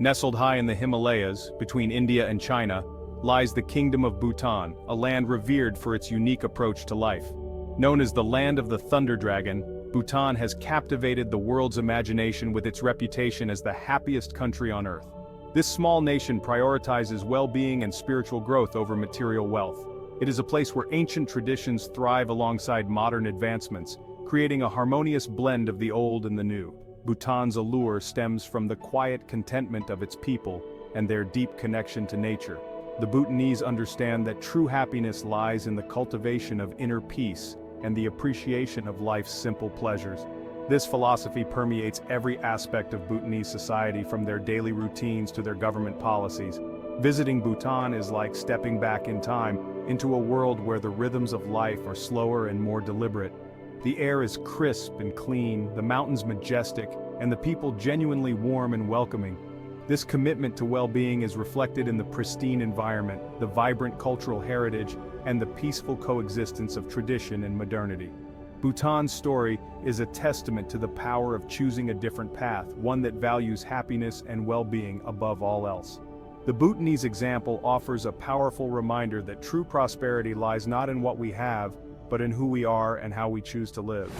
Nestled high in the Himalayas, between India and China, lies the Kingdom of Bhutan, a land revered for its unique approach to life. Known as the Land of the Thunder Dragon, Bhutan has captivated the world's imagination with its reputation as the happiest country on earth. This small nation prioritizes well-being and spiritual growth over material wealth. It is a place where ancient traditions thrive alongside modern advancements, creating a harmonious blend of the old and the new. Bhutan's allure stems from the quiet contentment of its people and their deep connection to nature. The Bhutanese understand that true happiness lies in the cultivation of inner peace and the appreciation of life's simple pleasures. This philosophy permeates every aspect of Bhutanese society, from their daily routines to their government policies. Visiting Bhutan is like stepping back in time into a world where the rhythms of life are slower and more deliberate. The air is crisp and clean, the mountains majestic, and the people genuinely warm and welcoming. This commitment to well-being is reflected in the pristine environment, the vibrant cultural heritage, and the peaceful coexistence of tradition and modernity. Bhutan's story is a testament to the power of choosing a different path, one that values happiness and well-being above all else. The Bhutanese example offers a powerful reminder that true prosperity lies not in what we have, but in who we are and how we choose to live.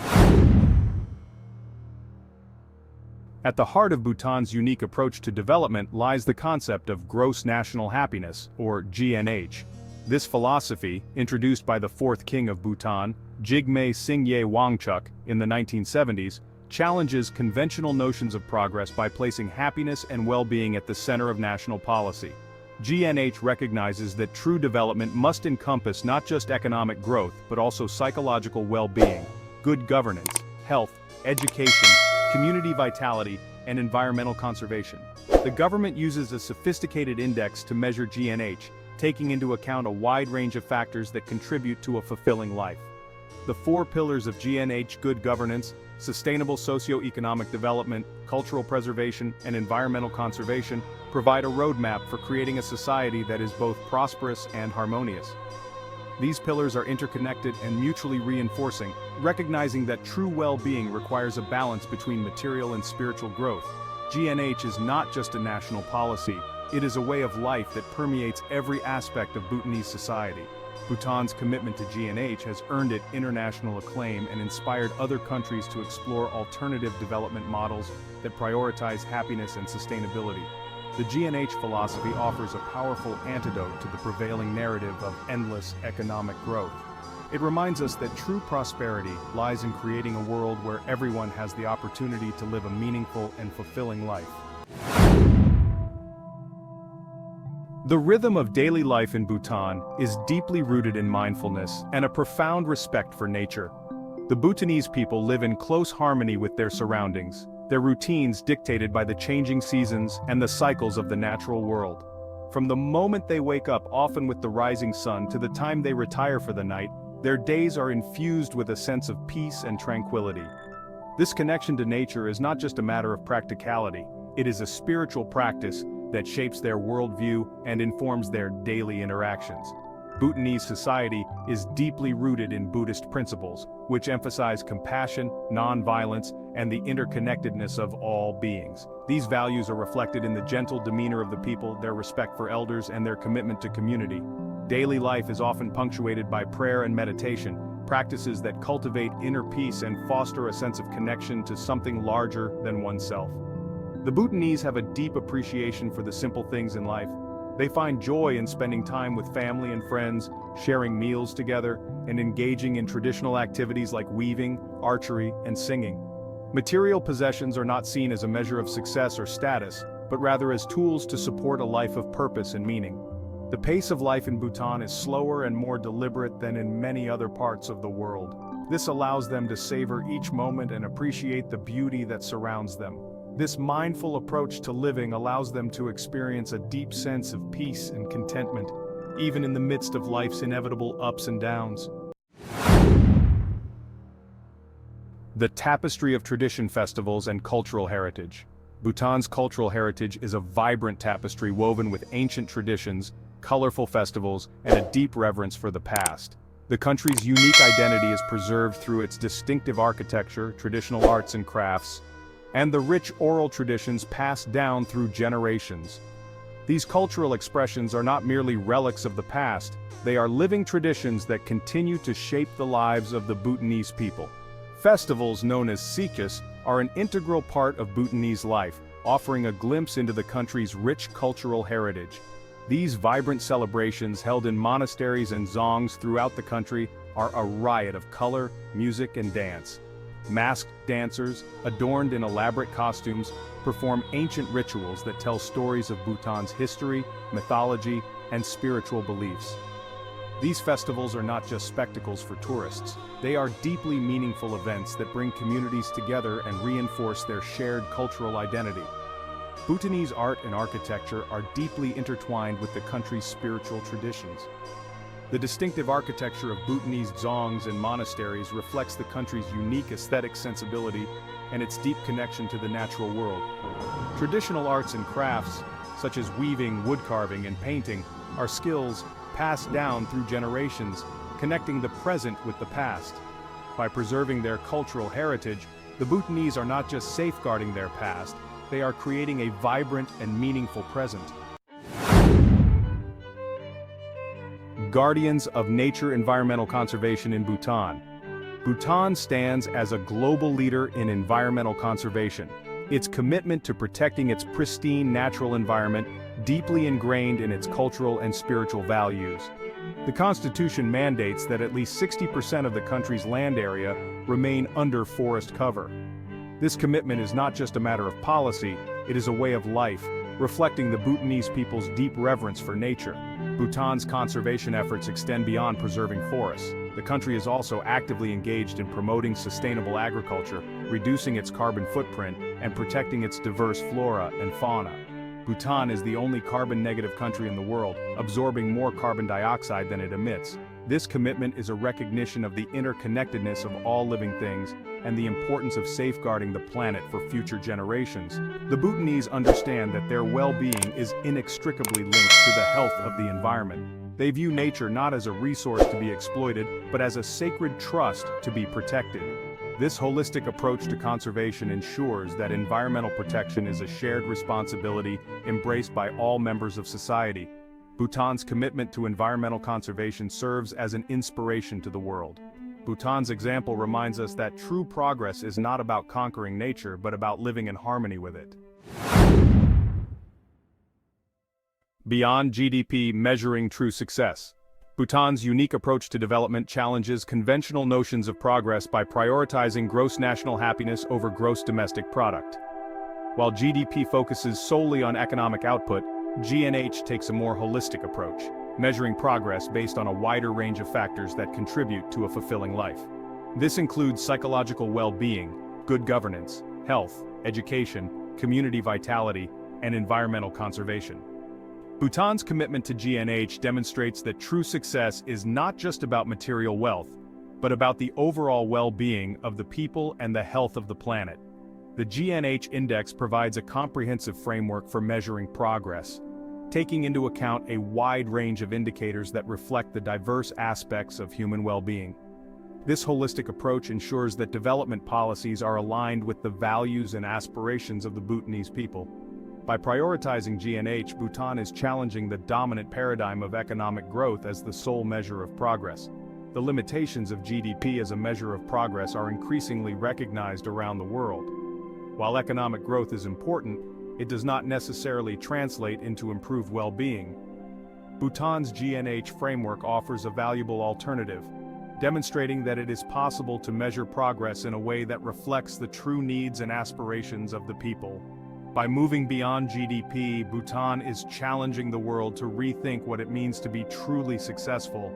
At the heart of Bhutan's unique approach to development lies the concept of gross national happiness, or GNH. This philosophy, introduced by the fourth king of Bhutan, Jigme Singye Wangchuck, in the 1970s, challenges conventional notions of progress by placing happiness and well-being at the center of national policy. GNH recognizes that true development must encompass not just economic growth, but also psychological well-being, good governance, health, education, community vitality, and environmental conservation. The government uses a sophisticated index to measure GNH, taking into account a wide range of factors that contribute to a fulfilling life. The four pillars of GNH: good governance, sustainable socio-economic development, cultural preservation, and environmental conservation, provide a roadmap for creating a society that is both prosperous and harmonious. These pillars are interconnected and mutually reinforcing, recognizing that true well-being requires a balance between material and spiritual growth. GNH is not just a national policy, it is a way of life that permeates every aspect of Bhutanese society. Bhutan's commitment to GNH has earned it international acclaim and inspired other countries to explore alternative development models that prioritize happiness and sustainability. The GNH philosophy offers a powerful antidote to the prevailing narrative of endless economic growth. It reminds us that true prosperity lies in creating a world where everyone has the opportunity to live a meaningful and fulfilling life. The rhythm of daily life in Bhutan is deeply rooted in mindfulness and a profound respect for nature. The Bhutanese people live in close harmony with their surroundings, their routines dictated by the changing seasons and the cycles of the natural world. From the moment they wake up, often with the rising sun, to the time they retire for the night, their days are infused with a sense of peace and tranquility. This connection to nature is not just a matter of practicality, it is a spiritual practice that shapes their worldview and informs their daily interactions. Bhutanese society is deeply rooted in Buddhist principles, which emphasize compassion, non-violence, and the interconnectedness of all beings. These values are reflected in the gentle demeanor of the people, their respect for elders, and their commitment to community. Daily life is often punctuated by prayer and meditation, practices that cultivate inner peace and foster a sense of connection to something larger than oneself. The Bhutanese have a deep appreciation for the simple things in life. They find joy in spending time with family and friends, sharing meals together, and engaging in traditional activities like weaving, archery, and singing. Material possessions are not seen as a measure of success or status, but rather as tools to support a life of purpose and meaning. The pace of life in Bhutan is slower and more deliberate than in many other parts of the world. This allows them to savor each moment and appreciate the beauty that surrounds them. This mindful approach to living allows them to experience a deep sense of peace and contentment, even in the midst of life's inevitable ups and downs. The tapestry of tradition, festivals, and cultural heritage. Bhutan's cultural heritage is a vibrant tapestry woven with ancient traditions, colorful festivals, and a deep reverence for the past. The country's unique identity is preserved through its distinctive architecture, traditional arts and crafts, and the rich oral traditions passed down through generations. These cultural expressions are not merely relics of the past, they are living traditions that continue to shape the lives of the Bhutanese people. Festivals known as Sikhs are an integral part of Bhutanese life, offering a glimpse into the country's rich cultural heritage. These vibrant celebrations held in monasteries and dzongs throughout the country are a riot of color, music, and dance. Masked dancers, adorned in elaborate costumes, perform ancient rituals that tell stories of Bhutan's history, mythology, and spiritual beliefs. These festivals are not just spectacles for tourists, they are deeply meaningful events that bring communities together and reinforce their shared cultural identity. Bhutanese art and architecture are deeply intertwined with the country's spiritual traditions. The distinctive architecture of Bhutanese dzongs and monasteries reflects the country's unique aesthetic sensibility and its deep connection to the natural world. Traditional arts and crafts, such as weaving, woodcarving, and painting, are skills passed down through generations, connecting the present with the past. By preserving their cultural heritage, the Bhutanese are not just safeguarding their past, they are creating a vibrant and meaningful present. Guardians of nature environmental conservation in Bhutan. Bhutan stands as a global leader in environmental conservation. Its commitment to protecting its pristine natural environment deeply ingrained in its cultural and spiritual values. The Constitution mandates that at least 60% of the country's land area remain under forest cover. This commitment is not just a matter of policy, it is a way of life, reflecting the Bhutanese people's deep reverence for nature. Bhutan's conservation efforts extend beyond preserving forests. The country is also actively engaged in promoting sustainable agriculture, reducing its carbon footprint, and protecting its diverse flora and fauna. Bhutan is the only carbon-negative country in the world, absorbing more carbon dioxide than it emits. This commitment is a recognition of the interconnectedness of all living things and the importance of safeguarding the planet for future generations. The Bhutanese understand that their well-being is inextricably linked to the health of the environment. They view nature not as a resource to be exploited, but as a sacred trust to be protected. This holistic approach to conservation ensures that environmental protection is a shared responsibility embraced by all members of society. Bhutan's commitment to environmental conservation serves as an inspiration to the world. Bhutan's example reminds us that true progress is not about conquering nature, but about living in harmony with it. Beyond GDP, measuring true success. Bhutan's unique approach to development challenges conventional notions of progress by prioritizing gross national happiness over gross domestic product. While GDP focuses solely on economic output, GNH takes a more holistic approach, measuring progress based on a wider range of factors that contribute to a fulfilling life. This includes psychological well-being, good governance, health, education, community vitality, and environmental conservation. Bhutan's commitment to GNH demonstrates that true success is not just about material wealth, but about the overall well-being of the people and the health of the planet. The GNH Index provides a comprehensive framework for measuring progress, taking into account a wide range of indicators that reflect the diverse aspects of human well-being. This holistic approach ensures that development policies are aligned with the values and aspirations of the Bhutanese people. By prioritizing GNH, Bhutan is challenging the dominant paradigm of economic growth as the sole measure of progress. The limitations of GDP as a measure of progress are increasingly recognized around the world. While economic growth is important, it does not necessarily translate into improved well-being. Bhutan's GNH framework offers a valuable alternative, demonstrating that it is possible to measure progress in a way that reflects the true needs and aspirations of the people. By moving beyond GDP, Bhutan is challenging the world to rethink what it means to be truly successful.